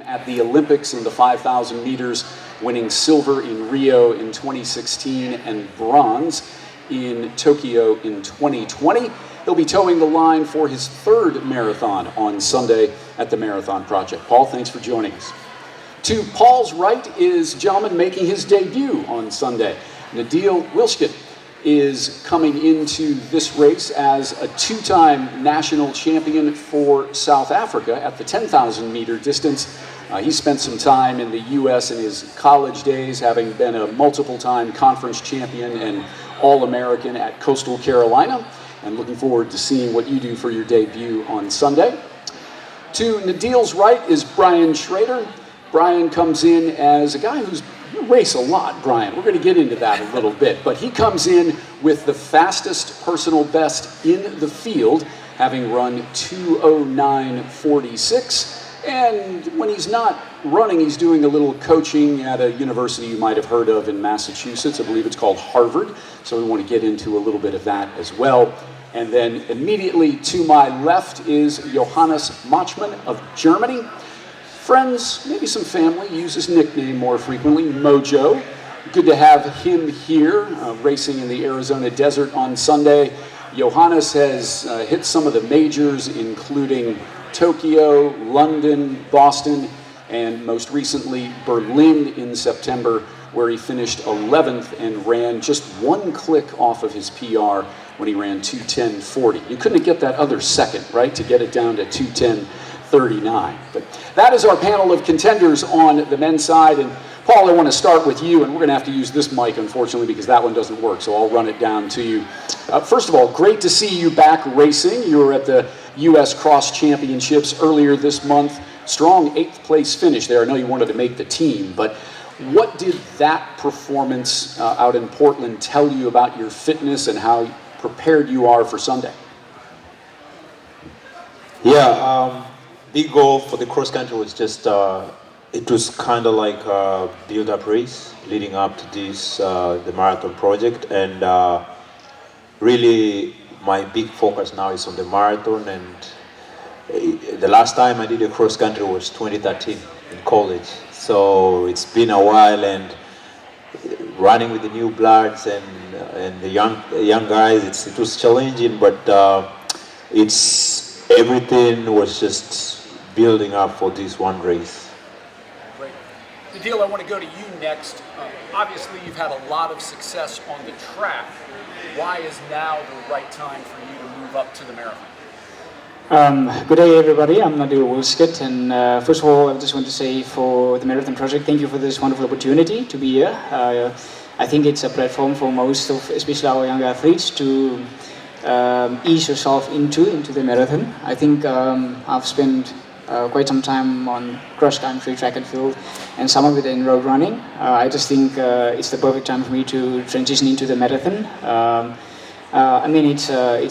At the Olympics in the 5,000 meters, winning silver in Rio in 2016 and bronze in Tokyo in 2020. He'll be towing the line for his third marathon on Sunday at the Marathon Project. Paul, thanks for joining us. To Paul's right is a gentleman making his debut on Sunday. Nadeel Wildschutt is coming into this race as a two-time national champion for South Africa at the 10,000 meter distance. He spent some time in the U.S. in his college days, having been a multiple-time conference champion and All-American at Coastal Carolina, and looking forward to seeing what you do for your debut on Sunday. To Nadeel's right is Brian Shrader. Brian comes in as a guy who's you race a lot, Brian. We're going to get into that a little bit. But he comes in with the fastest personal best in the field, having run 2:09.46. And when he's not running, he's doing a little coaching at a university you might have heard of in Massachusetts. I believe it's called Harvard. So we want to get into a little bit of that as well. And then immediately to my left is Johannes Motschmann of Germany. Friends, maybe some family, use his nickname more frequently, Mojo. Good to have him here, racing in the Arizona desert on Sunday. Johannes has hit some of the majors, including Tokyo, London, Boston, and most recently Berlin in September, where he finished 11th and ran just one click off of his PR when he ran 2:10.40. You couldn't get that other second, right, to get it down to 2:10.39. But that is our panel of contenders on the men's side. And Paul, I want to start with you, and we're going to have to use this mic, unfortunately, because that one doesn't work, so I'll run it down to you. First of all, great to see you back racing. You were at the U.S. Cross Championships earlier this month. Strong 8th place finish there. I know you wanted to make the team, but what did that performance out in Portland tell you about your fitness and how prepared you are for Sunday? Yeah, big goal for the cross country was just, it was kind of like a build-up race leading up to this, the marathon project, and really my big focus now is on the marathon. And the last time I did a cross country was 2013 in college, so it's been a while, and running with the new bloods and the young guys, it was challenging, but everything was just building up for this one race. Great. Nadeel, I want to go to you next. Obviously, you've had a lot of success on the track. Why is now the right time for you to move up to the marathon? Good day, everybody. I'm Nadeel Wildschutt, and first of all, I just want to say for the Marathon Project, thank you for this wonderful opportunity to be here. I think it's a platform for most of, especially our young athletes, to ease yourself into the marathon. I think I've spent quite some time on cross country, track and field, and some of it in road running. I just think it's the perfect time for me to transition into the marathon. I mean, it's I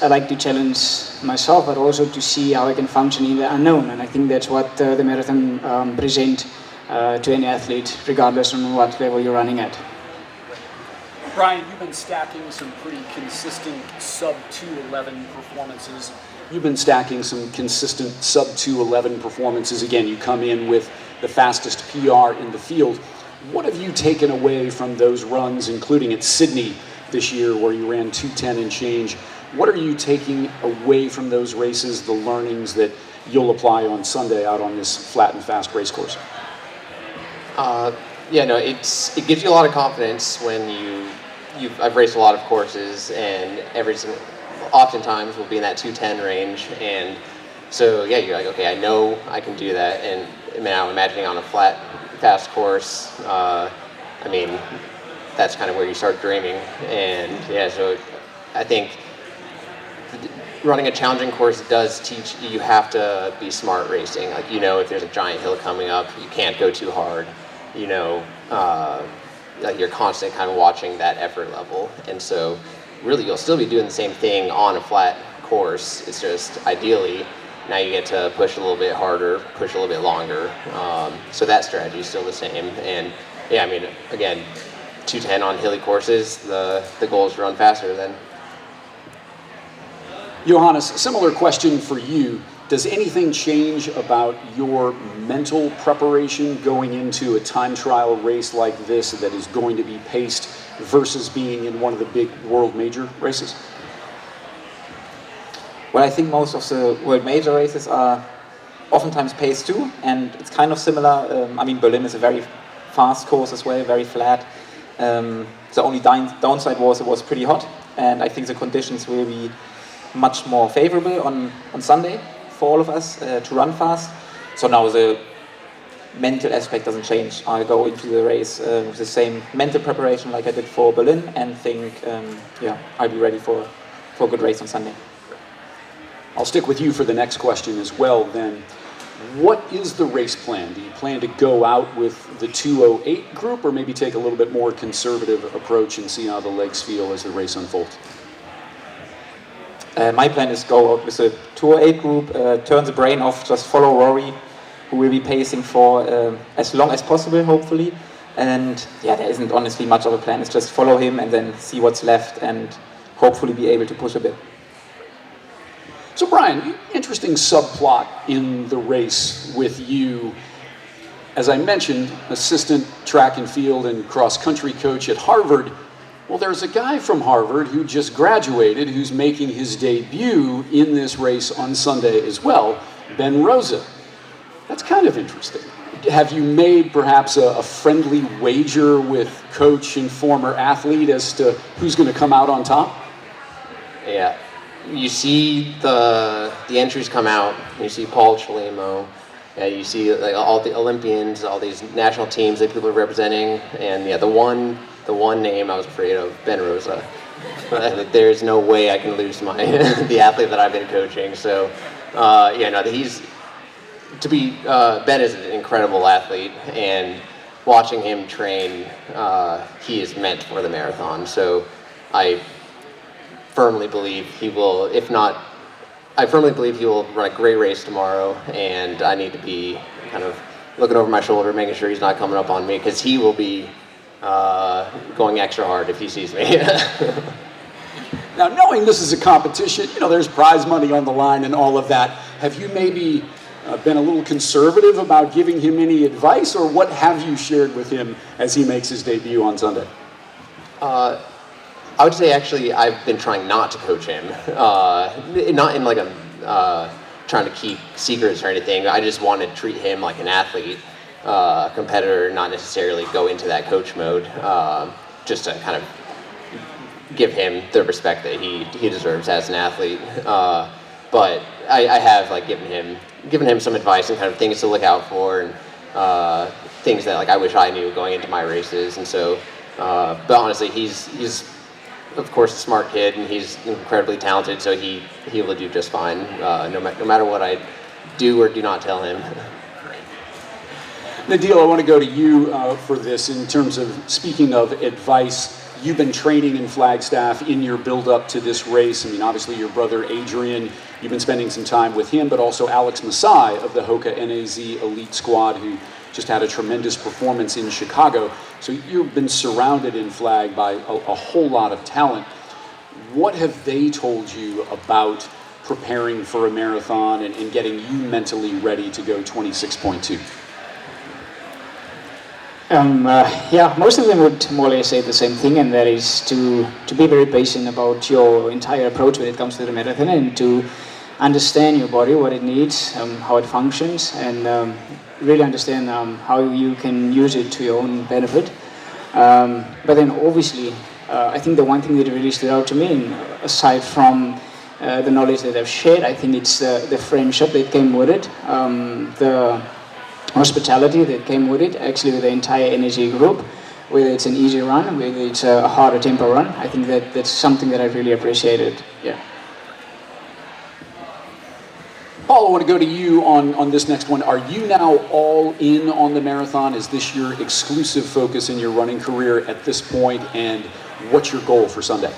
like to challenge myself, but also to see how I can function in the unknown, and I think that's what the marathon presents to any athlete, regardless on what level you're running at. Brian, you've been stacking some pretty consistent sub-2:11 performances. You've been stacking some consistent sub-2:11 performances. Again, you come in with the fastest PR in the field. What have you taken away from those runs, including at Sydney this year, where you ran 2:10 and change? What are you taking away from those races, the learnings that you'll apply on Sunday out on this flat and fast race course? It gives you a lot of confidence when I've raced a lot of courses, and oftentimes we'll be in that 2:10 range, and so yeah, you're like, okay, I know I can do that. And now imagining on a flat, fast course, I mean, that's kind of where you start dreaming. And yeah, so I think running a challenging course does teach you have to be smart racing. Like, if there's a giant hill coming up, you can't go too hard. Like you're constantly kind of watching that effort level, and so really you'll still be doing the same thing on a flat course. It's just ideally now you get to push a little bit harder, push a little bit longer. So that strategy is still the same. And yeah, I mean, again, 2:10 on hilly courses, the goal is to run faster then. Johannes, similar question for you. Does anything change about your mental preparation going into a time trial race like this that is going to be paced versus being in one of the big world major races? Well, I think most of the world major races are oftentimes paced too, and it's kind of similar. I mean, Berlin is a very fast course as well, very flat. The only downside was it was pretty hot, and I think the conditions will be much more favorable on Sunday for all of us to run fast. So now the mental aspect doesn't change. I go into the race with the same mental preparation like I did for Berlin, and think, I'll be ready for a good race on Sunday. I'll stick with you for the next question as well then. What is the race plan? Do you plan to go out with the 2:08 group, or maybe take a little bit more conservative approach and see how the legs feel as the race unfolds? My plan is go out with the 2:08 group, turn the brain off, just follow Rory, who will be pacing for as long as possible, hopefully. And yeah, there isn't honestly much of a plan. It's just follow him and then see what's left and hopefully be able to push a bit. So Brian, interesting subplot in the race with you. As I mentioned, assistant track and field and cross-country coach at Harvard. Well, there's a guy from Harvard who just graduated who's making his debut in this race on Sunday as well, Ben Rosa. That's kind of interesting. Have you made perhaps a friendly wager with coach and former athlete as to who's going to come out on top? Yeah. You see the entries come out. You see Paul Chelimo. You see like all the Olympians, all these national teams that people are representing, and yeah, the one name I was afraid of, Ben Rosa. But there's no way I can lose my the athlete that I've been coaching. So Ben is an incredible athlete, and watching him train, he is meant for the marathon. So I firmly believe he will, I firmly believe he will run a great race tomorrow, and I need to be kind of looking over my shoulder, making sure he's not coming up on me, because he will be going extra hard if he sees me. Now, knowing this is a competition, there's prize money on the line and all of that. Have you maybe been a little conservative about giving him any advice, or what have you shared with him as he makes his debut on Sunday? I would say actually I've been trying not to coach him, not in like a trying to keep secrets or anything. I just want to treat him like an athlete, competitor, not necessarily go into that coach mode, just to kind of give him the respect that he deserves as an athlete. But I have like given him some advice and kind of things to look out for, and things that like I wish I knew going into my races. And so, but honestly, he's of course a smart kid, and he's incredibly talented, so he will do just fine, no matter what I do or do not tell him. Nadeel, I want to go to you for this in terms of speaking of advice. You've been training in Flagstaff in your build-up to this race. I mean, obviously your brother Adrian, you've been spending some time with him, but also Alex Masai of the Hoka NAZ Elite Squad, who just had a tremendous performance in Chicago. So you've been surrounded in Flag by a whole lot of talent. What have they told you about preparing for a marathon and getting you mentally ready to go 26.2? Most of them would more or less say the same thing, and that is to be very patient about your entire approach when it comes to the marathon, and to understand your body, what it needs, how it functions, and really understand how you can use it to your own benefit. But then obviously, I think the one thing that really stood out to me, and aside from the knowledge that I've shared, I think it's the friendship that came with it, the hospitality that came with it, actually with the entire energy group, whether it's an easy run, whether it's a harder tempo run. I think that's something that I really appreciated. Yeah. Paul, I want to go to you on this next one. Are you now all in on the marathon? Is this your exclusive focus in your running career at this point? And what's your goal for Sunday?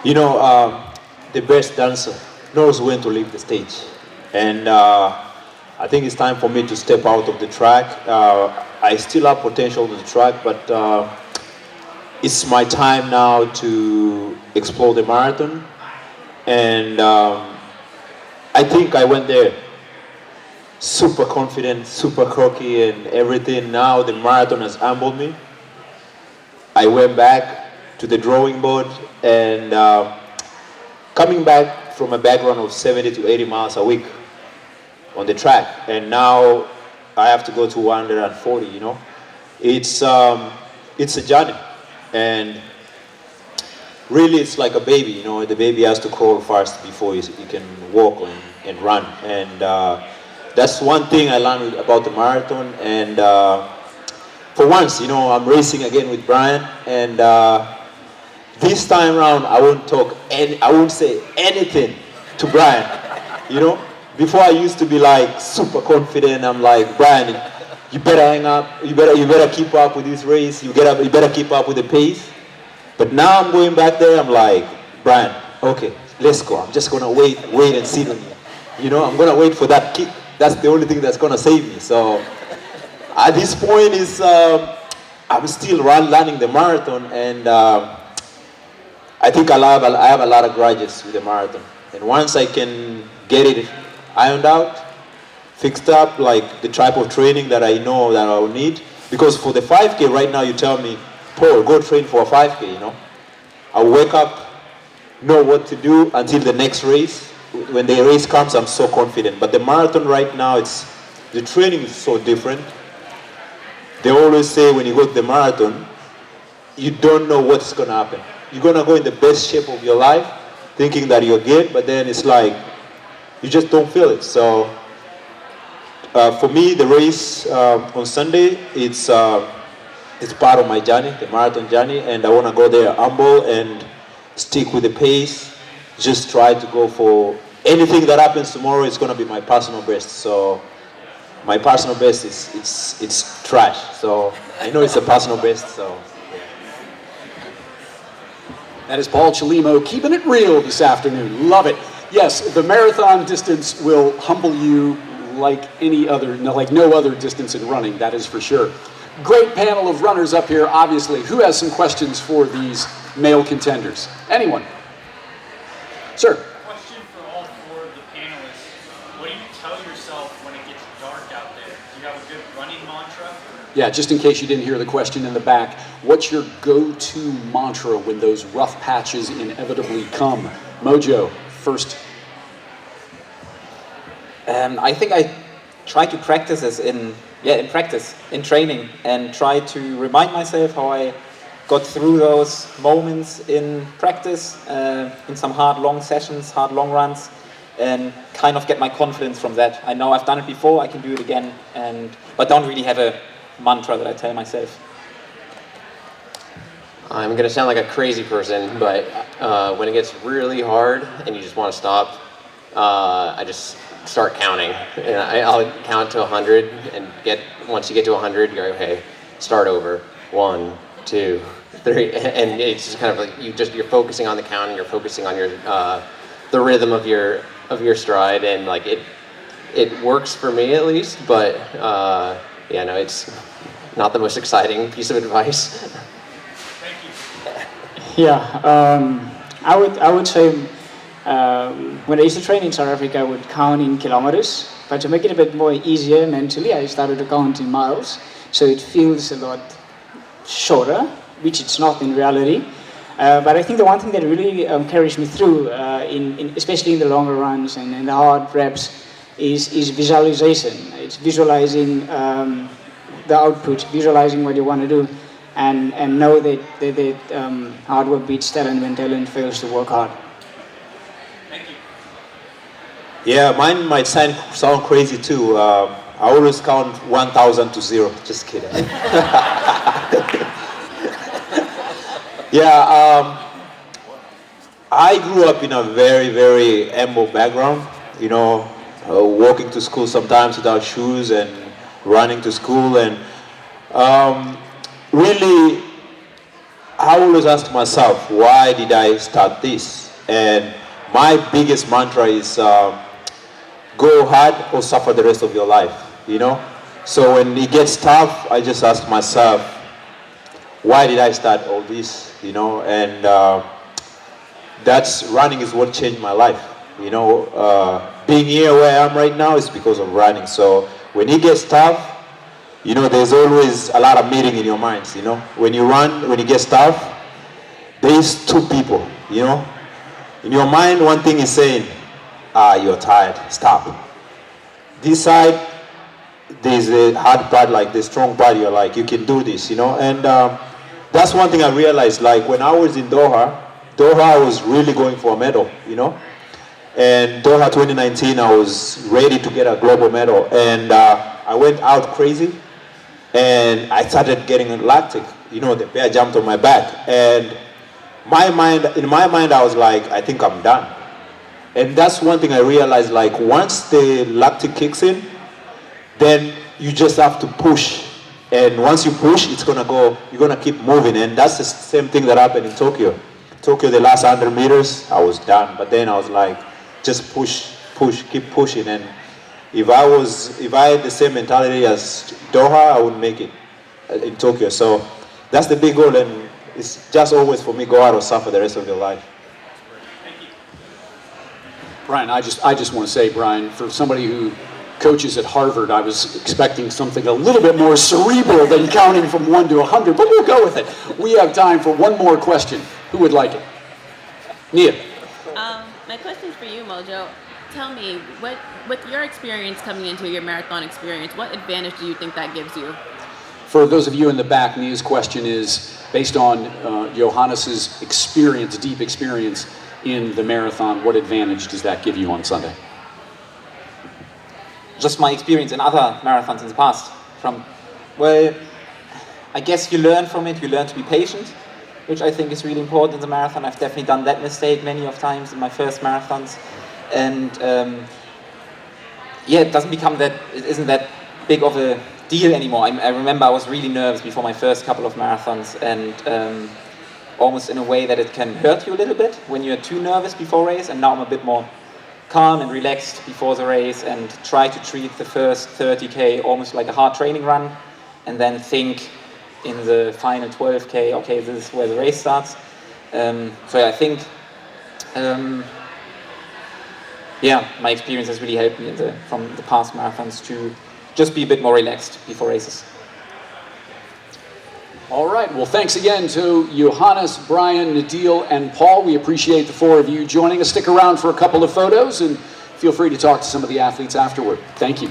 The best dancer knows when to leave the stage. And I think it's time for me to step out of the track. I still have potential on the track, but it's my time now to explore the marathon. And I think I went there super confident, super cocky and everything. Now the marathon has humbled me. I went back to the drawing board and coming back from a background of 70 to 80 miles a week on the track, and now I have to go to 140, you know. It's a journey, and really it's like a baby, you know. The baby has to crawl first before he can walk and run, and that's one thing I learned about the marathon. And for once, you know, I'm racing again with Brian, and this time around I won't say anything to Brian, you know. Before I used to be like super confident. I'm like, Brian, you better hang up. You better keep up with this race. You better keep up with the pace. But now I'm going back there. I'm like, Brian, okay, let's go. I'm just gonna wait and see them. You know, I'm gonna wait for that kick. That's the only thing that's gonna save me. So at this point I'm still learning the marathon, and I think I have a lot of grudges with the marathon. And once I can get it ironed out, fixed up, like the type of training that I know that I will need. Because for the 5K right now, you tell me, Paul, go train for a 5K, you know. I'll wake up, know what to do until the next race. When the race comes, I'm so confident. But the marathon right now, the training is so different. They always say when you go to the marathon, you don't know what's gonna happen. You're gonna go in the best shape of your life, thinking that you're good, but then it's like, you just don't feel it. So for me, the race on Sunday, it's part of my journey, the marathon journey, and I want to go there humble and stick with the pace. Just try to go for anything that happens tomorrow. It's going to be my personal best. So my personal best it's trash. So I know it's a personal best. So that is Paul Chelimo keeping it real this afternoon. Love it. Yes, the marathon distance will humble you like no other distance in running, that is for sure. Great panel of runners up here, obviously. Who has some questions for these male contenders? Anyone? Sir. Question for all four of the panelists. What do you tell yourself when it gets dark out there? Do you have a good running mantra? Yeah, just in case you didn't hear the question in the back, what's your go-to mantra when those rough patches inevitably come? Mojo, first. I think I try to practice this in training, and try to remind myself how I got through those moments in practice, in some hard long sessions, hard long runs, and kind of get my confidence from that. I know I've done it before, I can do it again, but don't really have a mantra that I tell myself. I'm going to sound like a crazy person, but when it gets really hard and you just want to stop, I just start counting. And I'll count to 100, and once you get to 100, you're okay, start over. 1, 2, 3, and it's just kind of like you're focusing on the count, and you're focusing on your the rhythm of your stride, and like it works for me at least. But yeah, no, it's not the most exciting piece of advice. Yeah, I would say when I used to train in South Africa, I would count in kilometers. But to make it a bit more easier mentally, I started to count in miles. So it feels a lot shorter, which it's not in reality. But I think the one thing that really carries me through, especially in the longer runs and in the hard reps, is visualization. It's visualizing the output, visualizing what you want to do, and know that hard work beats talent when talent fails to work hard. yeah, mine might sound crazy too. I always count 1,000 to 0. Just kidding. Yeah, I grew up in a very, very humble background. You know, walking to school sometimes without shoes and running to school, and really, I always ask myself, why did I start this? And my biggest mantra is go hard or suffer the rest of your life, you know? So when it gets tough, I just ask myself, why did I start all this, you know? And that's running is what changed my life. You know, being here where I am right now is because of running. So when it gets tough, you know, there's always a lot of meeting in your minds. You know, when you run, when it gets tough, there's two people. You know, in your mind, one thing is saying, you're tired, stop. This side, there's a hard part, like the strong part, you're like, you can do this, you know. And that's one thing I realized, like when I was in Doha, I was really going for a medal, you know. And Doha 2019, I was ready to get a global medal. And I went out crazy, and I started getting lactic. You know, the bear jumped on my back. And in my mind, I was like, I think I'm done. And that's one thing I realized, like once the lactic kicks in, then you just have to push. And once you push, it's gonna go, you're gonna keep moving. And that's the same thing that happened in Tokyo. Tokyo, the last 100 meters, I was done. But then I was like, just push, keep pushing. And if I had the same mentality as Doha, I would make it in Tokyo. So that's the big goal. And it's just always for me, go out or suffer the rest of your life. Brian, I just want to say, Brian, for somebody who coaches at Harvard, I was expecting something a little bit more cerebral than counting from 1 to 100, but we'll go with it. We have time for one more question. Who would like it? Nia. My question is for you, Mojo. Tell me, with your experience coming into your marathon experience, what advantage do you think that gives you? For those of you in the back, Nia's question is based on Johannes's experience, deep experience in the marathon. What advantage does that give you on Sunday? Just my experience in other marathons in the past. Well, I guess you learn from it. You learn to be patient, which I think is really important in the marathon. I've definitely done that mistake many of times in my first marathons. And yeah, it isn't that big of a deal anymore. I remember I was really nervous before my first couple of marathons, and almost in a way that it can hurt you a little bit when you're too nervous before a race. And now I'm a bit more calm and relaxed before the race and try to treat the first 30K almost like a hard training run, and then think in the final 12K, okay, this is where the race starts. So yeah, I think, yeah, my experience has really helped me from the past marathons to just be a bit more relaxed before races. All right, well, thanks again to Johannes, Brian, Nadeel, and Paul. We appreciate the four of you joining us. Stick around for a couple of photos, and feel free to talk to some of the athletes afterward. Thank you.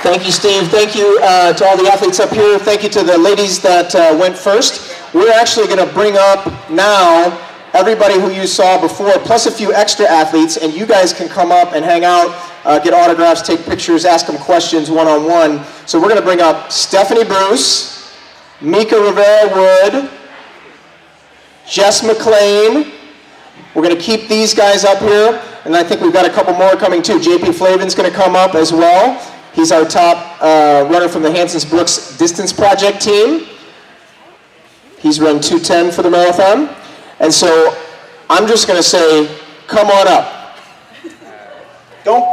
Thank you, Steve. Thank you to all the athletes up here. Thank you to the ladies that went first. We're actually going to bring up now everybody who you saw before, plus a few extra athletes, and you guys can come up and hang out, get autographs, take pictures, ask them questions one-on-one. So we're going to bring up Stephanie Bruce, Mika Rivera-Wood, Jess McLean. We're going to keep these guys up here, and I think we've got a couple more coming too. JP Flavin's going to come up as well. He's our top runner from the Hansons Brooks Distance Project team. He's run 2:10 for the marathon. And so I'm just going to say, come on up. Don't